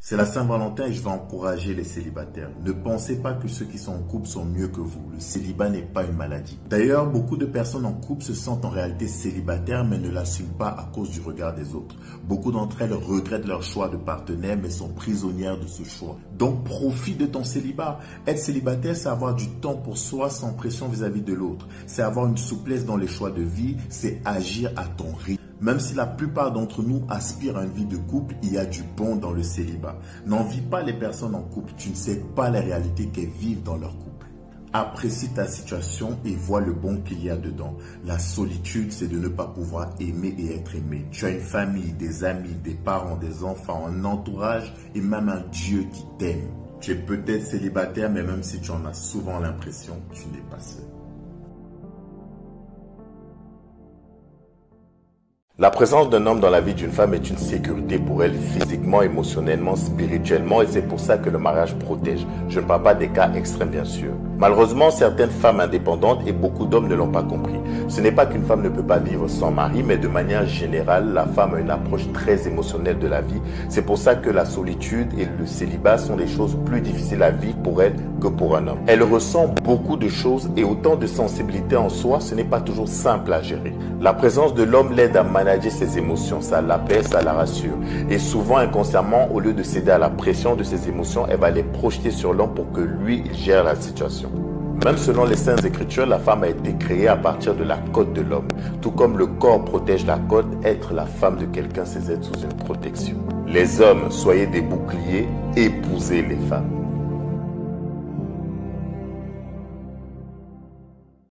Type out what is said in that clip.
C'est la Saint-Valentin et je vais encourager les célibataires. Ne pensez pas que ceux qui sont en couple sont mieux que vous. Le célibat n'est pas une maladie. D'ailleurs, beaucoup de personnes en couple se sentent en réalité célibataires mais ne l'assument pas à cause du regard des autres. Beaucoup d'entre elles regrettent leur choix de partenaire mais sont prisonnières de ce choix. Donc profite de ton célibat. Être célibataire, c'est avoir du temps pour soi sans pression vis-à-vis de l'autre. C'est avoir une souplesse dans les choix de vie, c'est agir à ton rythme. Même si la plupart d'entre nous aspirent à une vie de couple, il y a du bon dans le célibat. N'envie pas les personnes en couple, tu ne sais pas la réalité qu'elles vivent dans leur couple. Apprécie ta situation et vois le bon qu'il y a dedans. La solitude, c'est de ne pas pouvoir aimer et être aimé. Tu as une famille, des amis, des parents, des enfants, un entourage et même un Dieu qui t'aime. Tu es peut-être célibataire, mais même si tu en as souvent l'impression, tu n'es pas seul. La présence d'un homme dans la vie d'une femme est une sécurité pour elle physiquement, émotionnellement, spirituellement et c'est pour ça que le mariage protège. Je ne parle pas des cas extrêmes bien sûr. Malheureusement, certaines femmes indépendantes et beaucoup d'hommes ne l'ont pas compris. Ce n'est pas qu'une femme ne peut pas vivre sans mari, mais de manière générale, la femme a une approche très émotionnelle de la vie. C'est pour ça que la solitude et le célibat sont des choses plus difficiles à vivre pour elle que pour un homme. Elle ressent beaucoup de choses et autant de sensibilité en soi, ce n'est pas toujours simple à gérer. La présence de l'homme l'aide à manager ses émotions, ça l'apaise, ça la rassure. Et souvent, inconsciemment, au lieu de céder à la pression de ses émotions, elle va les projeter sur l'homme pour que lui gère la situation. Même selon les Saintes Écritures, la femme a été créée à partir de la côte de l'homme. Tout comme le corps protège la côte, être la femme de quelqu'un, c'est être sous une protection. Les hommes, soyez des boucliers, épousez les femmes.